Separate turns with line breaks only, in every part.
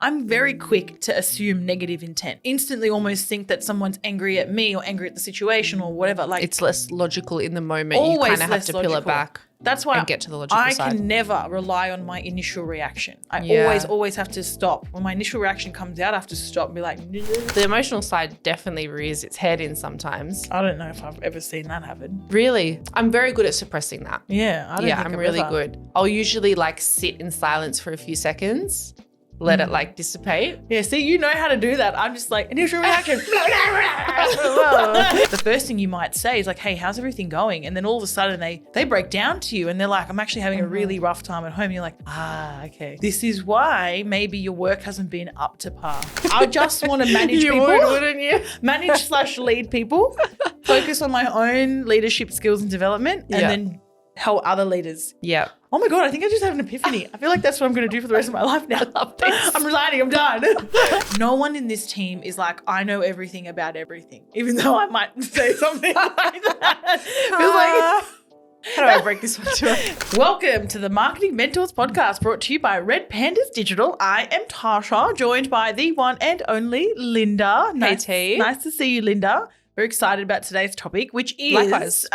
I'm very quick to assume negative intent. Instantly almost think that someone's angry at me or angry at the situation or whatever. Like,
it's less logical in the moment. You
always
kind of have
less
to peel it back.
That's why
and get to the logical side.
I can never rely on my initial reaction. I always have to stop. When my initial reaction comes out, I have to stop and be like, no.
The emotional side definitely rears its head in sometimes.
I don't know if I've ever seen that happen.
Really? I'm very good at suppressing that.
Yeah, I don't think
I'm really good. I'll usually like sit in silence for a few seconds, let it like dissipate.
Yeah, see, you know how to do that. I'm just like, initial reaction. The first thing you might say is like, hey, how's everything going? And then all of a sudden they break down to you and they're like, I'm actually having a really rough time at home. And you're like, okay. This is why maybe your work hasn't been up to par. I just want to manage people.
Wouldn't you?
Manage/lead people. Focus on my own leadership skills and development and then help other leaders.
Yeah.
Oh my God, I think I just had an epiphany. I feel like that's what I'm going to do for the rest of my life now. I love this. I'm resigning, I'm done. No one in this team is like, I know everything about everything, even though I might say something like that. Feels like,
how do I break this one to it?
Welcome to the Marketing Mentors podcast brought to you by Red Pandas Digital. I am Tasha, joined by the one and only Linda. Nice to see you, Linda. Very excited about today's topic, which is
likewise.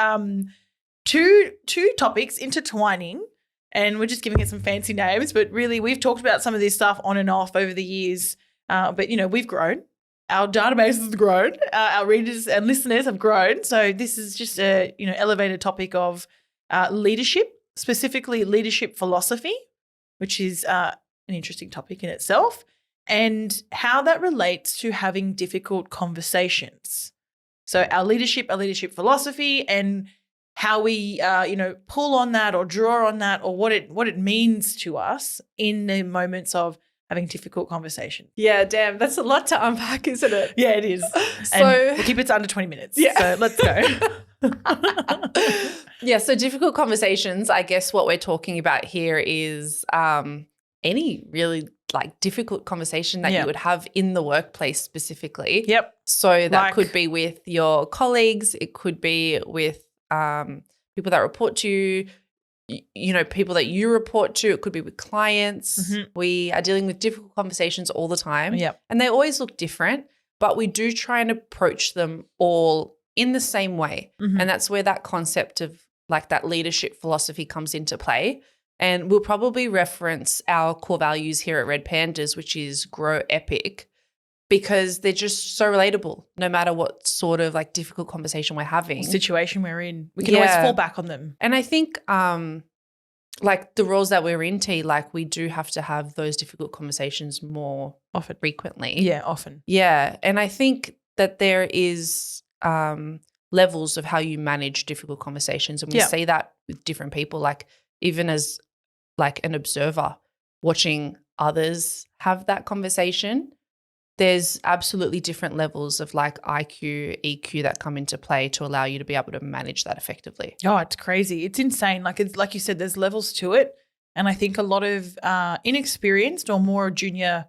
Two topics intertwining. And we're just giving it some fancy names, but really we've talked about some of this stuff on and off over the years. But, we've grown. Our database has grown. Our readers and listeners have grown. So this is just a, elevated topic of leadership, specifically leadership philosophy, which is an interesting topic in itself, and how that relates to having difficult conversations. So our leadership philosophy and how we, pull on that or draw on that or what it means to us in the moments of having difficult conversations.
Yeah, damn, that's a lot to unpack, isn't it?
Yeah, it is.
So
and we'll keep it to under 20 minutes. Yeah. So let's go.
Yeah, so difficult conversations, I guess what we're talking about here is any really like difficult conversation that you would have in the workplace specifically.
Yep.
So that could be with your colleagues. It could be with people that report to you, people that you report to. It could be with clients. Mm-hmm. We are dealing with difficult conversations all the time.
Yep.
And they always look different, but we do try and approach them all in the same way. Mm-hmm. And that's where that concept of like that leadership philosophy comes into play. And we'll probably reference our core values here at Red Pandas, which is grow epic, because they're just so relatable no matter what sort of like difficult conversation we're having.
Situation we're in. We can always fall back on them.
And I think like the roles that we're in, like we do have to have those difficult conversations more often, frequently.
Yeah, often.
Yeah. And I think that there is levels of how you manage difficult conversations. And we see that with different people, like even as like an observer watching others have that conversation. There's absolutely different levels of like IQ, EQ that come into play to allow you to be able to manage that effectively.
Oh, it's crazy. It's insane. Like you said, there's levels to it. And I think a lot of inexperienced or more junior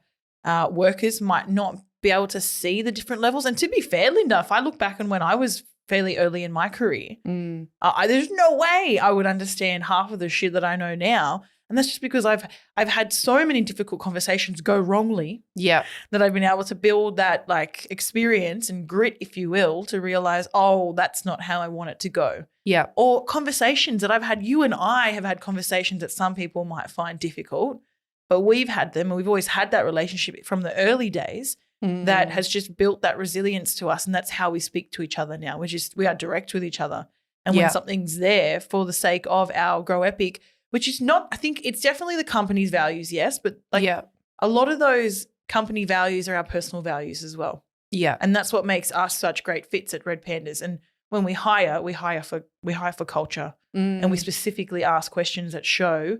workers might not be able to see the different levels. And to be fair, Linda, if I look back on when I was fairly early in my career, there's no way I would understand half of the shit that I know now. And that's just because I've had so many difficult conversations go wrongly.
Yeah.
That I've been able to build that like experience and grit, if you will, to realize, oh, that's not how I want it to go.
Yeah.
Or conversations that I've had, you and I have had conversations that some people might find difficult, but we've had them and we've always had that relationship from the early days that has just built that resilience to us. And that's how we speak to each other now. We are direct with each other. And when something's there for the sake of our Grow Epic, which is not, I think it's definitely the company's values, yes, but like a lot of those company values are our personal values as well.
Yeah.
And that's what makes us such great fits at Red Pandas. And when we hire for culture and we specifically ask questions that show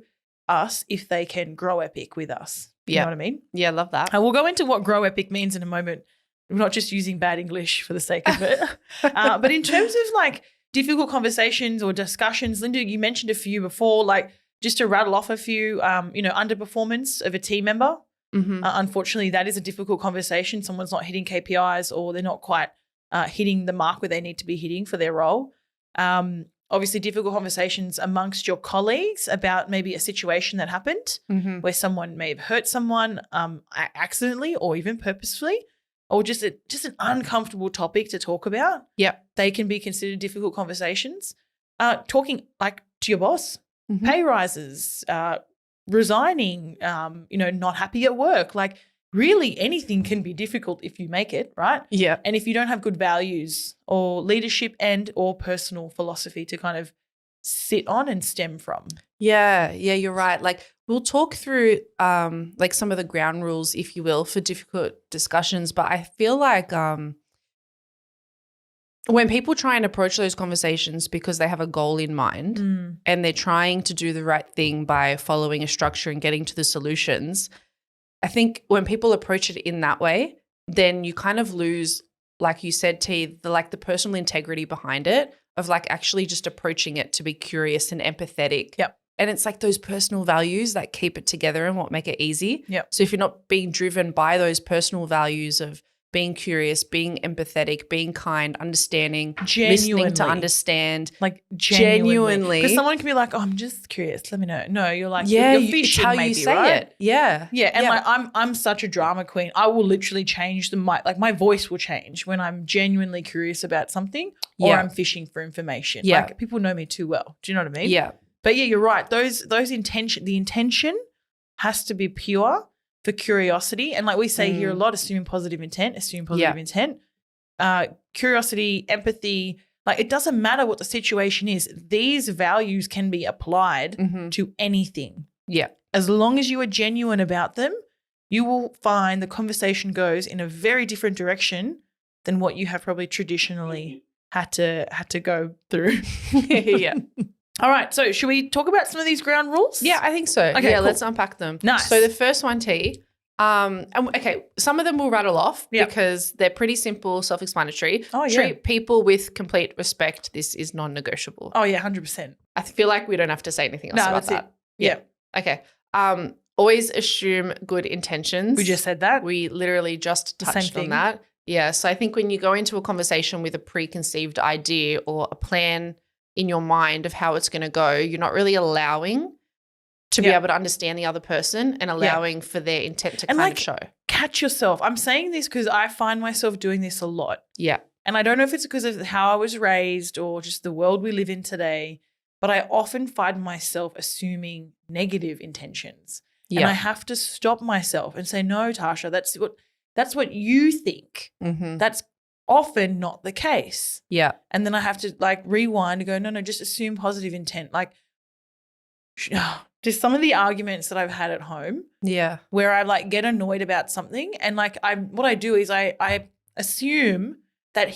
us if they can grow epic with us. You know what I mean?
Yeah, I love that.
And we'll go into what grow epic means in a moment. We're not just using bad English for the sake of it. But in terms of like difficult conversations or discussions, Linda, you mentioned a few before, like just to rattle off a few, underperformance of a team member. Mm-hmm. Unfortunately, that is a difficult conversation. Someone's not hitting KPIs or they're not quite hitting the mark where they need to be hitting for their role. obviously difficult conversations amongst your colleagues about maybe a situation that happened where someone may have hurt someone accidentally or even purposefully, or just an uncomfortable topic to talk about.
Yeah.
They can be considered difficult conversations. Talking like to your boss, pay rises, resigning, not happy at work. Like really anything can be difficult if you make it, right?
Yeah.
And if you don't have good values or leadership and or personal philosophy to kind of sit on and stem from.
Yeah, you're right. Like we'll talk through like some of the ground rules, if you will, for difficult discussions. But I feel like when people try and approach those conversations because they have a goal in mind and they're trying to do the right thing by following a structure and getting to the solutions, I think when people approach it in that way, then you kind of lose, like you said, T, the personal integrity behind it of like actually just approaching it to be curious and empathetic.
Yep.
And it's like those personal values that keep it together and what make it easy.
Yep.
So if you're not being driven by those personal values of being curious, being empathetic, being kind, understanding, listening to understand.
Like genuinely. Because
Genuinely.
someone can be like, oh, I'm just curious. Let me know. No, you're like,
Yeah,
you're
it's
fishing
how
maybe,
you say
right?
it. Yeah.
Yeah, and like I'm such a drama queen. I will literally change my voice will change when I'm genuinely curious about something or I'm fishing for information.
Yeah.
Like people know me too well. Do you know what I mean?
Yeah.
But yeah, you're right. The intention has to be pure for curiosity. And like we say here a lot, assume positive intent. Curiosity, empathy, like it doesn't matter what the situation is. These values can be applied to anything.
Yeah.
As long as you are genuine about them, you will find the conversation goes in a very different direction than what you have probably traditionally had to go through.
Yeah.
All right. So should we talk about some of these ground rules?
Yeah, I think so.
Okay,
yeah,
cool.
let's unpack them.
Nice.
So the first one, T, okay, some of them we'll rattle off because they're pretty simple, self-explanatory.
Oh, yeah.
Treat people with complete respect. This is non-negotiable.
Oh, yeah, 100%.
I feel like we don't have to say anything else about that.
Yeah.
Okay. Always assume good intentions.
We just said that.
We literally just touched on that. Yeah. So I think when you go into a conversation with a preconceived idea or a plan in your mind of how it's going to go, you're not really allowing to be able to understand the other person and allowing for their intent to kind of show.
Catch yourself. I'm saying this because I find myself doing this a lot.
Yeah.
And I don't know if it's because of how I was raised or just the world we live in today, but I often find myself assuming negative intentions. Yeah. And I have to stop myself and say, no, Tasha, that's what you think. That's often not the case.
Yeah.
And then I have to like rewind and go, no, just assume positive intent. Like just some of the arguments that I've had at home. Yeah. Where I like get annoyed about something and like what I do is I assume that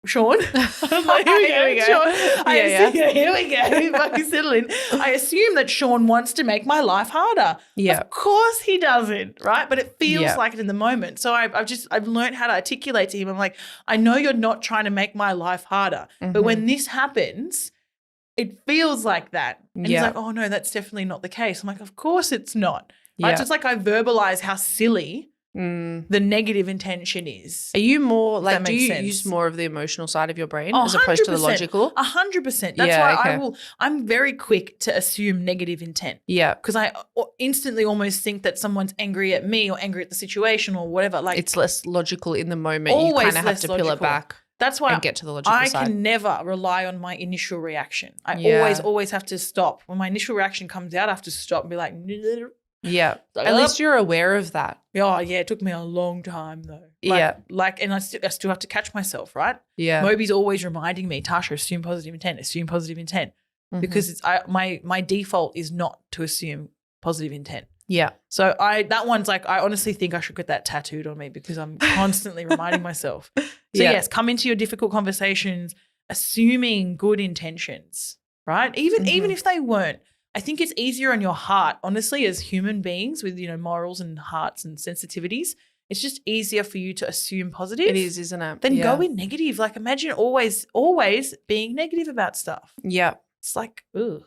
Sean. Like, here we go. Sean. Here we go. Fucking settle in. I assume that Sean wants to make my life harder. Yeah. Of course he doesn't, right? But it feels like it in the moment. So I've learned how to articulate to him. I'm like, I know you're not trying to make my life harder, but when this happens, it feels like that. And he's like, oh no, that's definitely not the case. I'm like, of course it's not. Right? So it's like I verbalize how silly the negative intention is.
Are you more like, do you use more of the emotional side of your brain as opposed to the logical?
100%. That's why I'm very quick to assume negative intent. Yeah. Because I instantly almost think that someone's angry at me or angry at the situation or whatever. Like
it's less logical in the moment. You kind of have to peel it back.
That's why
and get to the logical side.
I can never rely on my initial reaction. I always have to stop. When my initial reaction comes out, I have to stop and be like,
yeah. At least you're aware of that.
Oh, yeah. It took me a long time though. And I still have to catch myself, right? Yeah. Moby's always reminding me, Tasha, assume positive intent. Because my default is not to assume positive intent. Yeah. So that one's like, I honestly think I should get that tattooed on me because I'm constantly reminding myself. So yes, come into your difficult conversations assuming good intentions, right? Even if they weren't. I think it's easier on your heart, honestly, as human beings with, morals and hearts and sensitivities. It's just easier for you to assume positive.
It is, isn't it?
Than go in negative. Like imagine always being negative about stuff. Yeah. It's like, ugh.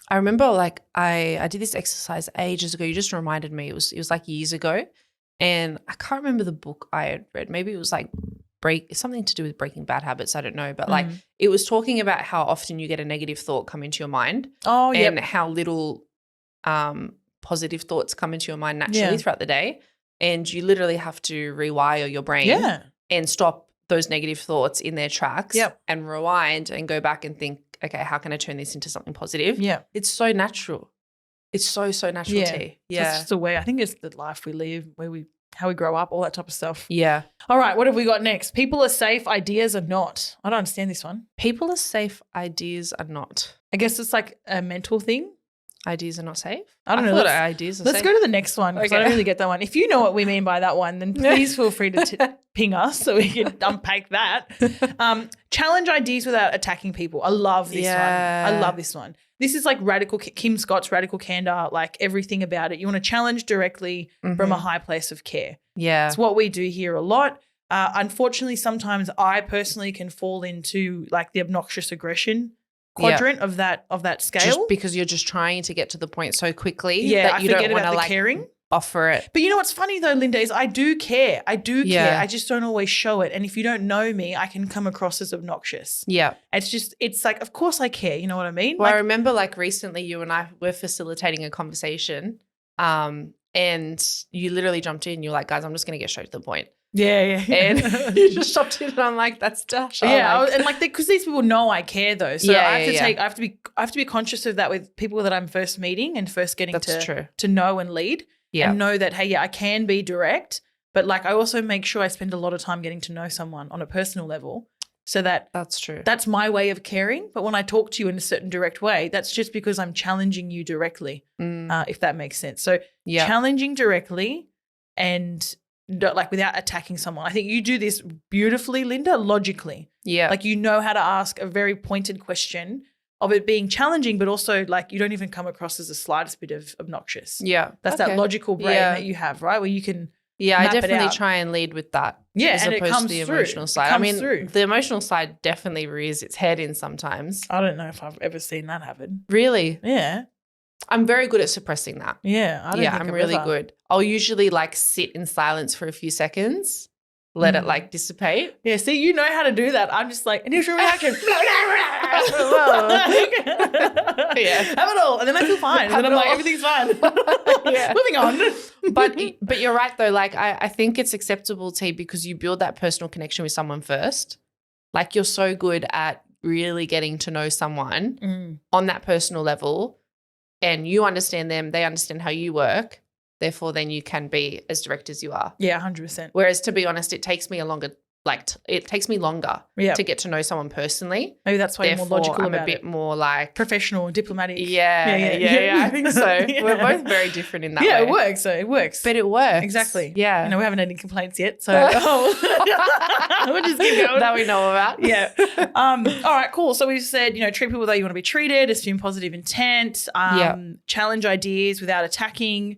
I remember like I did this exercise ages ago. You just reminded me. It was like years ago. And I can't remember the book I had read. Maybe it was like something to do with breaking bad habits. I don't know. But like it was talking about how often you get a negative thought come into your mind.
Oh, yeah.
And how little positive thoughts come into your mind naturally throughout the day. And you literally have to rewire your brain and stop those negative thoughts in their tracks and rewind and go back and think, okay, how can I turn this into something positive?
Yeah.
It's so natural. It's so natural, T. Yeah.
That's just the way. I think it's the life we live, how we grow up, all that type of stuff.
Yeah.
All right, what have we got next? People are safe, ideas are not. I don't understand this one.
People are safe, ideas are not.
I guess it's like a mental thing.
Ideas are not safe?
I don't know.
Ideas are safe.
Let's go to the next one because I don't really get that one. If you know what we mean by that one, then please feel free to ping us so we can unpack that. Challenge ideas without attacking people. I love this one. I love this one. This is like radical Kim Scott's radical candor, like everything about it. You want to challenge directly from a high place of care.
Yeah.
It's what we do here a lot. Unfortunately, sometimes I personally can fall into like the obnoxious aggression quadrant of that scale.
Just because you're just trying to get to the point so quickly
that
you
I forget
don't want
about
to
the
like
caring.
Offer it.
But you know what's funny though, Linda, is I do care. I do care. I just don't always show it. And if you don't know me, I can come across as obnoxious.
Yeah.
It's like, of course I care. You know what I mean?
Well, I remember like recently you and I were facilitating a conversation and you literally jumped in. You're like, guys, I'm just going to get straight to the point.
Yeah.
And you just stopped in and I'm like, that's Dash.
Yeah. And like, because these people know I care though. So I have to be conscious of that with people that I'm first meeting and first getting to know and lead. Yeah. And know that, hey, I can be direct, but like I also make sure I spend a lot of time getting to know someone on a personal level so that's true. That's my way of caring. But when I talk to you in a certain direct way, that's just because I'm challenging you directly, if that makes sense. So challenging directly and like without attacking someone. I think you do this beautifully, Linda, logically. Yeah. Like you know how to ask a very pointed question of it being challenging, but also like you don't even come across as the slightest bit of obnoxious. Yeah. That's that logical brain that you have, right? Where you can
I definitely try and lead with that. Yeah,
as opposed to the emotional side.
The emotional side definitely rears its head in sometimes.
I don't know if I've ever seen that happen.
Really?
Yeah.
I'm very good at suppressing that.
Yeah.
I'm really good. I'll usually like sit in silence for a few seconds. Let it like dissipate.
Yeah, see, you know how to do that. I'm just like, initial reaction. Have it all. And then I feel fine. And then I'm like, everything's fine. Moving on.
But you're right though. Like I think it's acceptable, T, because you build that personal connection with someone first. Like you're so good at really getting to know someone on that personal level and you understand them, they understand how you work. Therefore, then you can be as direct as you are.
Yeah, 100%.
Whereas, to be honest, it takes me longer to get to know someone personally.
Maybe that's why you're more logical
I'm
about
a bit more like
professional and diplomatic.
Yeah, I think so. We're both very different in that way.
Yeah, it works. So it works.
But it works.
Exactly.
Yeah.
We haven't had any complaints yet. So we'll just keep going.
That we know about.
Yeah. All right, cool. So we've said, treat people the way you want to be treated, assume positive intent, challenge ideas without attacking.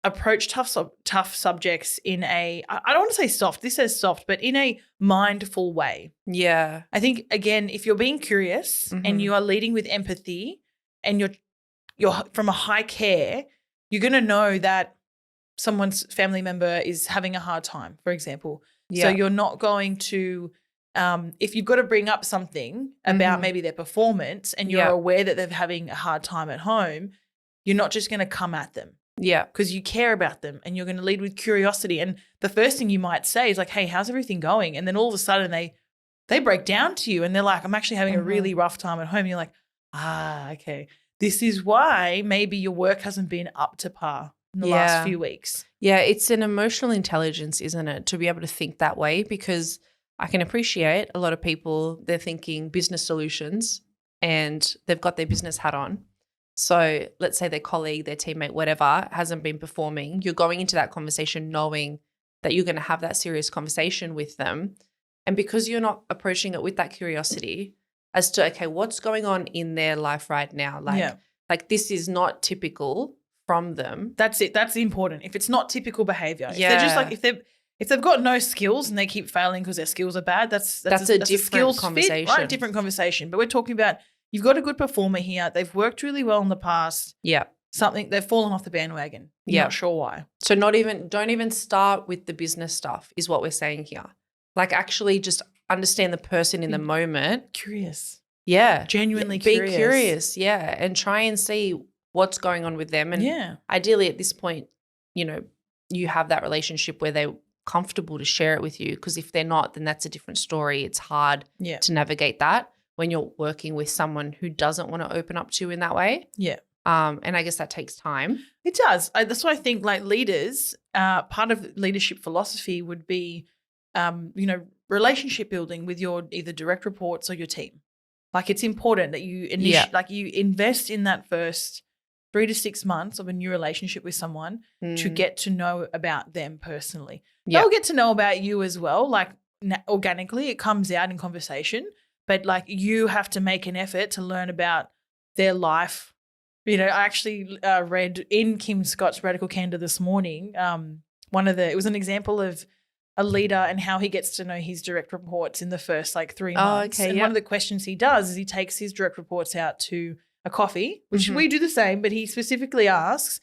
Approach tough subjects in I don't want to say soft, this says soft, but in a mindful way.
Yeah.
I think, again, if you're being curious and you are leading with empathy and you're from a high care, you're going to know that someone's family member is having a hard time, for example. Yeah. So you're not going to if you've got to bring up something about maybe their performance and you're aware that they're having a hard time at home, you're not just going to come at them. Yeah. Because you care about them and you're going to lead with curiosity. And the first thing you might say is like, hey, how's everything going? And then all of a sudden they break down to you and they're like, I'm actually having a really rough time at home. And you're like, okay. This is why maybe your work hasn't been up to par in the last few weeks.
Yeah, it's an emotional intelligence, isn't it, to be able to think that way, because I can appreciate a lot of people, they're thinking business solutions and they've got their business hat on. So let's say their colleague, their teammate, whatever, hasn't been performing. You're going into that conversation knowing that you're going to have that serious conversation with them. And because you're not approaching it with that curiosity as to, okay, what's going on in their life right now? Like this is not typical from them.
That's it. That's important. If it's not typical behavior. If they're just like, if they've got no skills and they keep failing because their skills are bad, that's a different conversation. Right? Different conversation. But we're talking about, you've got a good performer here. They've worked really well in the past. Yeah. They've fallen off the bandwagon. You're not sure why.
So don't even start with the business stuff is what we're saying here. Like actually just understand the person in the moment.
Curious.
Yeah.
Genuinely
Be
curious.
curious, yeah, and try and see what's going on with them. And ideally at this point, you know, you have that relationship where they're comfortable to share it with you, because if they're not, then that's a different story. It's hard to navigate that when you're working with someone who doesn't want to open up to you in that way.
Yeah.
And I guess that takes time.
It does. That's why I think like leaders, part of leadership philosophy would be, you know, relationship building with your either direct reports or your team. Like it's important that you like you invest in that first 3 to 6 months of a new relationship with someone to get to know about them personally. They'll get to know about you as well. Like organically, it comes out in conversation, but like you have to make an effort to learn about their life. You know, I actually read in Kim Scott's Radical Candor this morning. It was an example of a leader and how he gets to know his direct reports in the first like 3 months. And one of the questions he does is he takes his direct reports out to a coffee, which we do the same, but he specifically asks,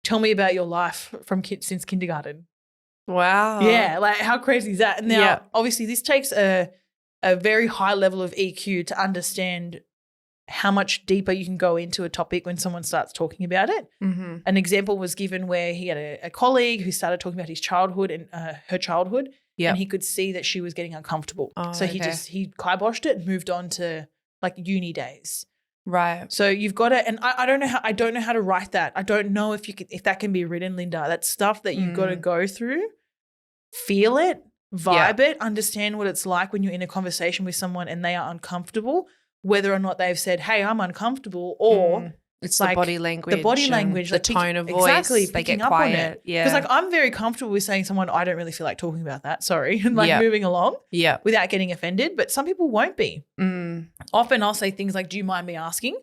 tell me about your life since kindergarten.
Wow.
Yeah, like how crazy is that? And now obviously this takes a very high level of EQ to understand how much deeper you can go into a topic when someone starts talking about it. An example was given where he had a colleague who started talking about his childhood and her childhood, and he could see that she was getting uncomfortable. So he kiboshed it and moved on to like uni days.
Right.
So you've got to, and I don't know how to write that. I don't know if that can be written, Linda. That's stuff that you've got to go through, feel it, vibe it, understand what it's like when you're in a conversation with someone and they are uncomfortable, whether or not they've said, hey, I'm uncomfortable, or
it's
like
the body language,
the
tone of voice.
Exactly,
they get
quiet.
quiet. On it. Yeah.
Because like I'm very comfortable with saying to someone, I don't really feel like talking about that. Sorry. And like moving along without getting offended. But some people won't be. Often I'll say things like, do you mind me asking?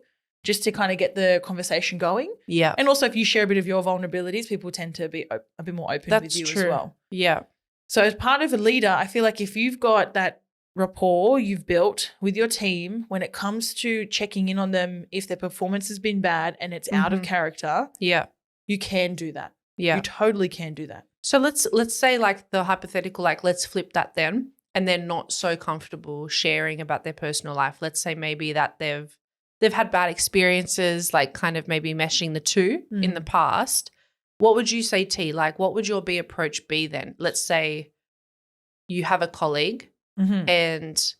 Just to kind of get the conversation going.
Yeah.
And also if you share a bit of your vulnerabilities, people tend to be a bit more open with you as well.
Yeah.
So as part of a leader, I feel like if you've got that rapport you've built with your team when it comes to checking in on them if their performance has been bad and it's out of character, you can do that. You totally can do that.
So let's say like the hypothetical, like let's flip that then, and they're not so comfortable sharing about their personal life. Let's say maybe that they've had bad experiences, like kind of maybe meshing the two in the past. What would you say, T? Like what would your approach be then? Let's say you have a colleague and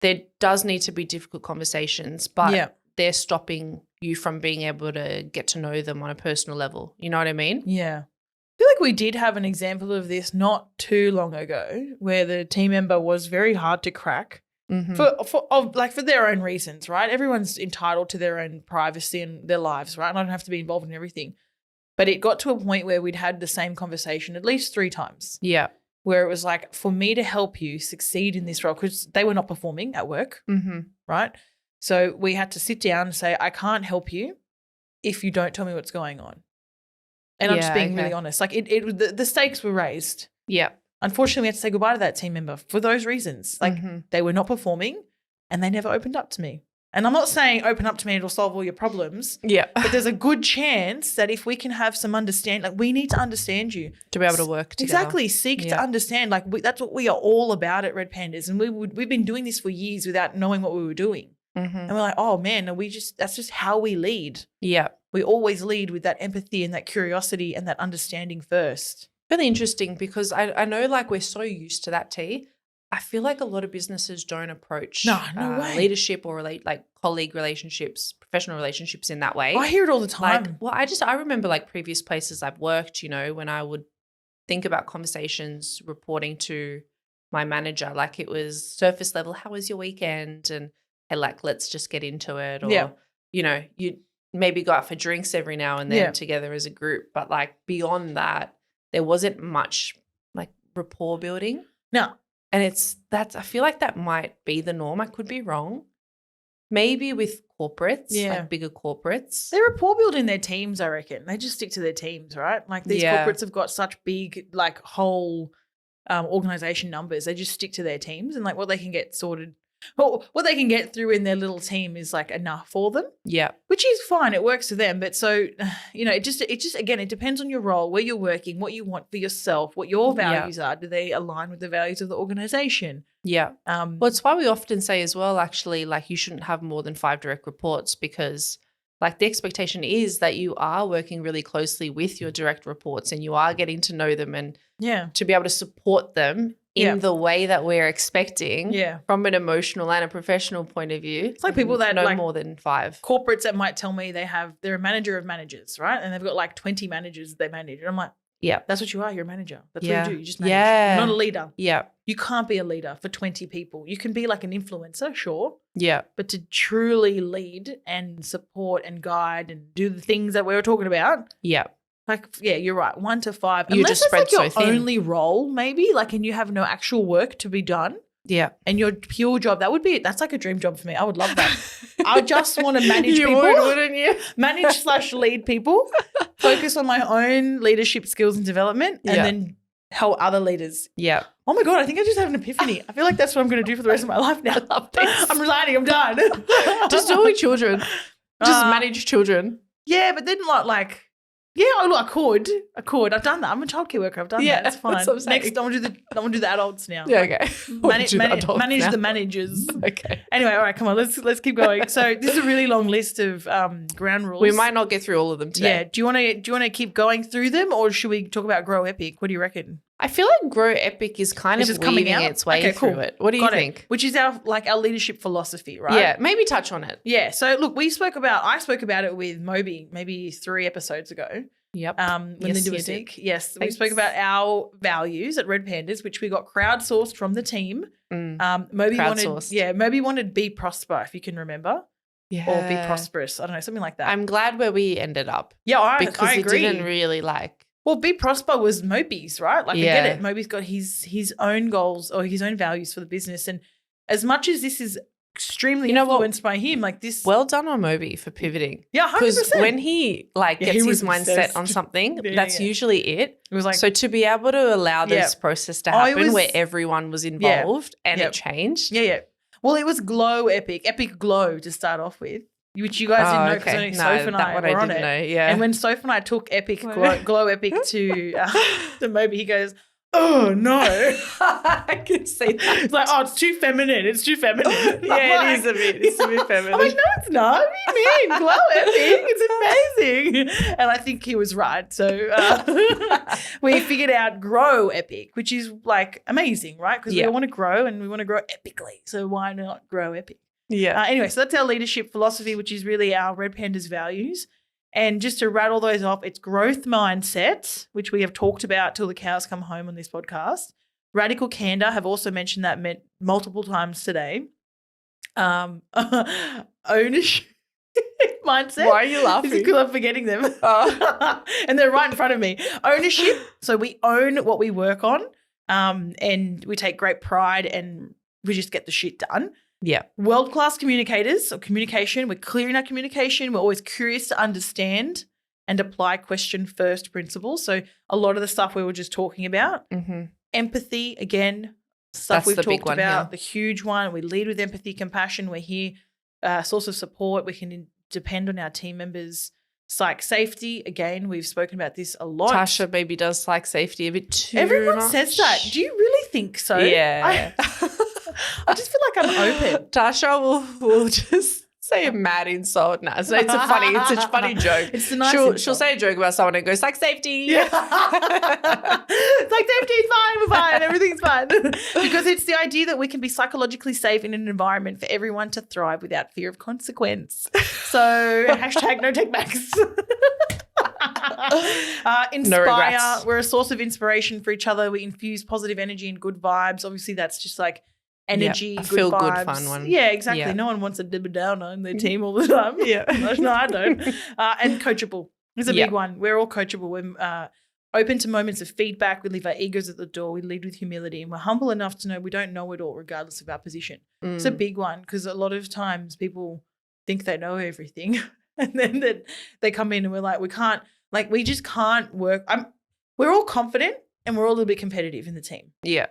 there does need to be difficult conversations, but they're stopping you from being able to get to know them on a personal level. You know what I mean?
Yeah. I feel like we did have an example of this not too long ago where the team member was very hard to crack for their own reasons, right? Everyone's entitled to their own privacy and their lives, right? And I don't have to be involved in everything. But it got to a point where we'd had the same conversation at least 3 times.
Yeah.
Where it was like, for me to help you succeed in this role, because they were not performing at work, right? So we had to sit down and say, I can't help you if you don't tell me what's going on. And I'm just being really honest. Like the stakes were raised.
Yeah.
Unfortunately, we had to say goodbye to that team member for those reasons. Like they were not performing and they never opened up to me. And I'm not saying open up to me, it'll solve all your problems.
Yeah.
But there's a good chance that if we can have some understanding, like we need to understand you.
To be able to work together.
Exactly. Seek to understand. Like that's what we are all about at Red Pandas. And we've been doing this for years without knowing what we were doing. And we're like, oh man, that's just how we lead.
Yeah.
We always lead with that empathy and that curiosity and that understanding first.
Really interesting because I know like we're so used to that, T. I feel like a lot of businesses don't approach leadership or like colleague relationships, professional relationships in that way.
I hear it all the time.
Like, I remember like previous places I've worked, you know, when I would think about conversations reporting to my manager, like it was surface level. How was your weekend? And hey, like, let's just get into it. Or, you know, you maybe go out for drinks every now and then together as a group. But like beyond that, there wasn't much like rapport building.
No.
And I feel like that might be the norm. I could be wrong. Maybe with corporates, like bigger corporates.
They rapport build in their teams, I reckon. They just stick to their teams, right? Like these corporates have got such big, like whole organization numbers. They just stick to their teams and like what they can get sorted Well, what they can get through in their little team is like enough for them.
Yeah.
Which is fine. It works for them. But so, it just again, it depends on your role, where you're working, what you want for yourself, what your values are. Do they align with the values of the organization?
Yeah. Well, it's why we often say as well, actually, like you shouldn't have more than 5 direct reports because like the expectation is that you are working really closely with your direct reports and you are getting to know them and to be able to support them in the way that we're expecting from an emotional and a professional point of view.
It's like people that
no
like
more than 5.
Corporates that might tell me they're a manager of managers, right? And they've got like 20 managers that they manage. And I'm like, that's what you are. You're a manager. That's what you do. You just manage. You're not a leader.
Yeah.
You can't be a leader for 20 people. You can be like an influencer, sure.
Yeah.
But to truly lead and support and guide and do the things that we were talking about.
Yeah.
Like, you're right. 1 to 5.
You just spread
it's like
so
your
thin.
only role, maybe, like, and you have no actual work to be done.
Yeah.
And your pure job, that's like a dream job for me. I would love that. I just want to manage people.
Wouldn't you?
Manage/lead people, focus on my own leadership skills and development, and then help other leaders.
Yeah.
Oh my God, I think I just had an epiphany. I feel like that's what I'm going to do for the rest of my life now.
I love this.
I'm resigning. I'm done.
Just do it with children. Just manage children.
Yeah, but then like, I could. I've done that. I'm a childcare worker. I've done that. It's fine.
That's what I'm saying.
Next, I want to do the adults now.
Yeah, okay.
Manage the managers.
Okay.
Anyway, all right, come on. Let's keep going. So this is a really long list of ground rules.
We might not get through all of them today.
Yeah. Do you want to keep going through them, or should we talk about Grow Epic? What do you reckon?
I feel like Grow Epic is kind of weaving its way through it. What do you think?
Which is our leadership philosophy, right?
Yeah, maybe touch on it.
Yeah. So look, I spoke about it with Moby maybe 3 episodes ago.
Yep.
When Linda was sick. Yes. Thanks. We spoke about our values at Red Pandas, which we got crowdsourced from the team. Moby wanted be prosper, if you can remember. Yeah. Or be prosperous. I don't know, something like that.
I'm glad where we ended up.
Yeah, I agree.
Because it didn't really
Well, be prosper was Moby's, right? Like I get it. Moby's got his own goals or his own values for the business. And as much as this is extremely influenced by him, like this.
Well done on Moby for pivoting.
Yeah, 100%.
Because when he gets his mindset on something, that's usually it. It was like, so to be able to allow this process to happen where everyone was involved and it changed.
Yeah, yeah. Well, it was Epic Glow to start off with. Which you guys didn't know because only Soph and I were on it. And when Soph and I took Glow Epic to Moby, he goes, "Oh no!"
I can see that.
It's like, "Oh, it's too feminine. It's too feminine."
Yeah, it is a bit. It's a bit feminine.
I'm like, "No, it's not. What do you mean? Glow Epic? It's amazing." And I think he was right. So we figured out Grow Epic, which is like amazing, right? Because we want to grow and we want to grow epically. So why not Grow Epic?
Yeah.
Anyway, so that's our leadership philosophy, which is really our Red Pandas values. And just to rattle those off, it's growth mindset, which we have talked about till the cows come home on this podcast. Radical candor, have also mentioned that multiple times today. Ownership mindset.
Why are you laughing?
Because I'm forgetting them. And they're right in front of me. Ownership. So we own what we work on, and we take great pride and we just get the shit done.
Yeah.
World-class communicators or communication. We're clear in our communication. We're always curious to understand and apply question-first principles. So a lot of the stuff we were just talking about.
Mm-hmm.
Empathy, again, stuff we've talked about, the huge one. We lead with empathy, compassion. We're here, source of support. We can depend on our team members. Psych safety, again, we've spoken about this a lot.
Tasha maybe does psych safety a bit too
Everyone
much.
says that. Do you really think so?
Yeah.
I just feel like I'm open.
Tasha will just say a mad insult. No, so it's a funny joke.
It's a nice
she'll say a joke about someone and go, psych safety.
Yeah. Psych safety is fine, we're fine, everything's fine. Because it's the idea that we can be psychologically safe in an environment for everyone to thrive without fear of consequence. So hashtag no take backs. Inspire.
No,
we're a source of inspiration for each other. We infuse positive energy and good vibes. Obviously, that's just like energy, good
feel
vibes.
Good fun one.
Yeah, exactly. Yeah. No one wants a dibber downer on their team all the time.
Yeah.
No, I don't. And coachable. It's a big one. We're all coachable. We're open to moments of feedback. We leave our egos at the door. We lead with humility, and we're humble enough to know we don't know it all regardless of our position. It's a big one because a lot of times people think they know everything and then they come in and we're like, we just can't work. We're all confident and we're all a little bit competitive in the team.
Yeah.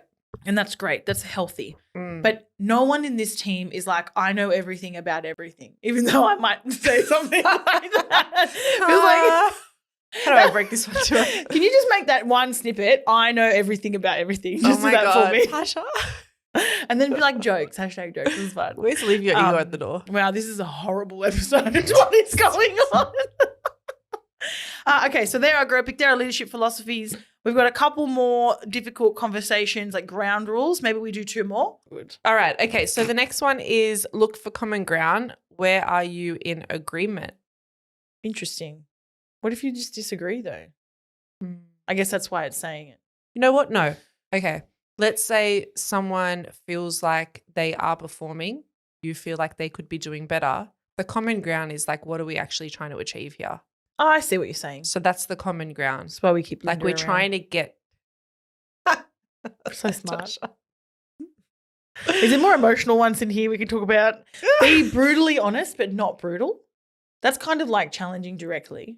And that's great. That's healthy.
Mm.
But no one in this team is like, I know everything about everything, even though I might say something like that. Feels like,
how do I break this one to her?
Can you just make that one snippet? I know everything about everything. Just
Oh my
do that
God,
for me.
Pasha.
And then be like jokes. Hashtag jokes. This is fun.
Where's leave your ego at the door?
Wow, this is a horrible episode. What is going on? Okay, so there are grow pick. There are leadership philosophies. We've got a couple more difficult conversations, like ground rules. Maybe we do 2 more. Good.
All right. Okay. So the next one is look for common ground. Where are you in agreement?
Interesting. What if you just disagree, though? I guess that's why it's saying it.
You know what? No. Okay. Let's say someone feels like they are performing. You feel like they could be doing better. The common ground is like, what are we actually trying to achieve here?
Oh, I see what you're saying.
So that's the common ground.
That's why we keep
Like we're trying to get.
So smart. Is there more emotional ones in here we can talk about? Be brutally honest, but not brutal. That's kind of like challenging directly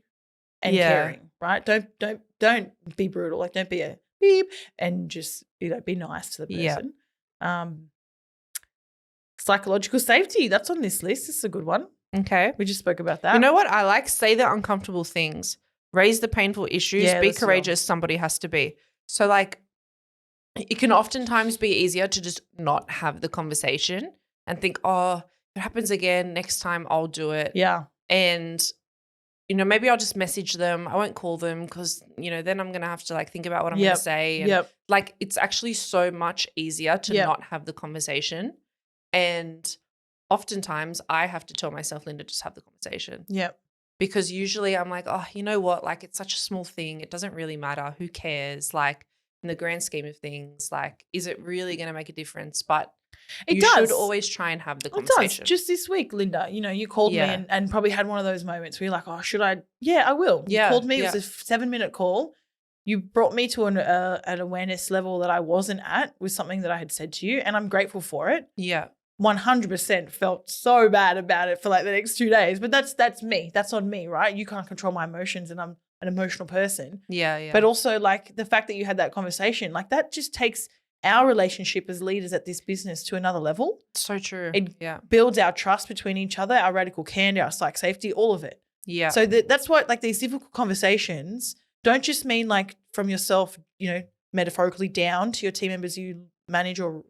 and caring, right? Don't be brutal. Like don't be a beep and just be nice to the person.
Yeah.
Psychological safety. That's on this list. This is a good one.
Okay.
We just spoke about that.
You know what? I like say the uncomfortable things, raise the painful issues, be courageous. Somebody has to be. So like it can oftentimes be easier to just not have the conversation and think, oh, if it happens again, next time I'll do it.
Yeah.
And, maybe I'll just message them. I won't call them because, then I'm going to have to like think about what I'm going to say. And like it's actually so much easier to not have the conversation. And oftentimes I have to tell myself, Linda, just have the conversation.
Yep.
Because usually I'm like, oh, you know what? Like it's such a small thing. It doesn't really matter. Who cares? Like in the grand scheme of things, like is it really going to make a difference? But you should always try and have the conversation.
It does. Just this week, Linda, you called me and probably had one of those moments where you're like, oh, should I? Yeah, I will.
Yeah.
You called me. It was a 7-minute call. You brought me to an awareness level that I wasn't at with something that I had said to you, and I'm grateful for it.
Yeah.
100% felt so bad about it for like the next 2 days, but that's me. That's on me, right? You can't control my emotions and I'm an emotional person.
Yeah.
But also like the fact that you had that conversation, like that just takes our relationship as leaders at this business to another level.
So true.
It builds our trust between each other, our radical candor, our psych safety, all of it.
Yeah.
So that's what like these difficult conversations don't just mean like from yourself, metaphorically down to your team members you manage or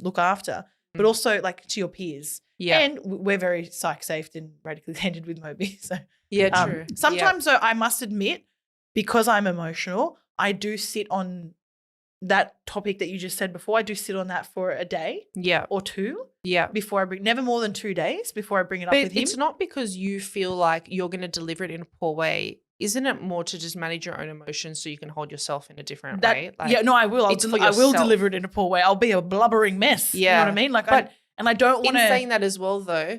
look after, but also like to your peers. Yeah. And we're very psych safe and radically candid with Moby. So
yeah, true.
Sometimes though, I must admit, because I'm emotional, I do sit on that topic that you just said before. I do sit on that for a day or 2 before I bring, never more than 2 days before I bring it up with him.
It's not because you feel like you're going to deliver it in a poor way. Isn't it more to just manage your own emotions so you can hold yourself in a different way? Like,
I will. I will deliver it in a poor way. I'll be a blubbering mess. Yeah. You know what I mean? Like, I don't want to.
In saying that as well, though,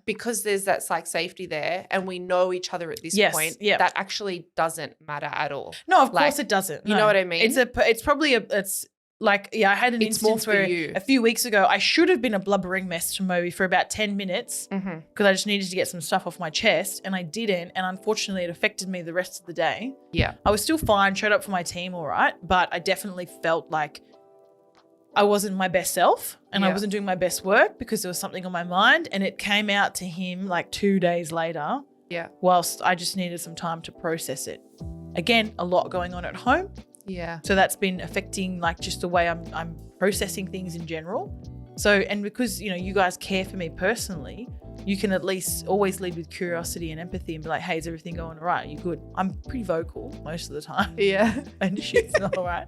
because there's that psych safety there and we know each other at this point, that actually doesn't matter at all.
No, of course it doesn't.
You know what I mean?
It's like, I had an instance where a few weeks ago, I should have been a blubbering mess to Moby for about 10 minutes because I just needed to get some stuff off my chest and I didn't. And unfortunately, it affected me the rest of the day.
Yeah.
I was still fine, showed up for my team all right, but I definitely felt like I wasn't my best self and I wasn't doing my best work because there was something on my mind, and it came out to him like 2 days later.
Yeah.
Whilst I just needed some time to process it. Again, a lot going on at home.
Yeah.
So that's been affecting like just the way I'm processing things in general. So, and because, you guys care for me personally, you can at least always lead with curiosity and empathy and be like, hey, is everything going all right? Are you good? I'm pretty vocal most of the time.
Yeah.
And shit's not all right.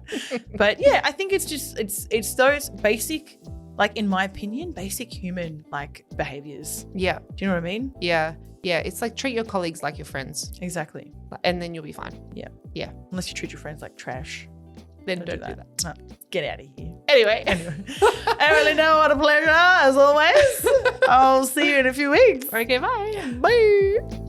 But yeah, I think it's those basic, like in my opinion, basic human like behaviors.
Yeah.
Do you know what I mean?
Yeah. Yeah. It's like treat your colleagues like your friends.
Exactly.
And then you'll be fine.
Yeah.
Yeah.
Unless you treat your friends like trash.
Then don't do that.
No, get out of here. Anyway. Linda, what a pleasure as always. I'll see you in a few weeks.
Okay, bye.
Bye.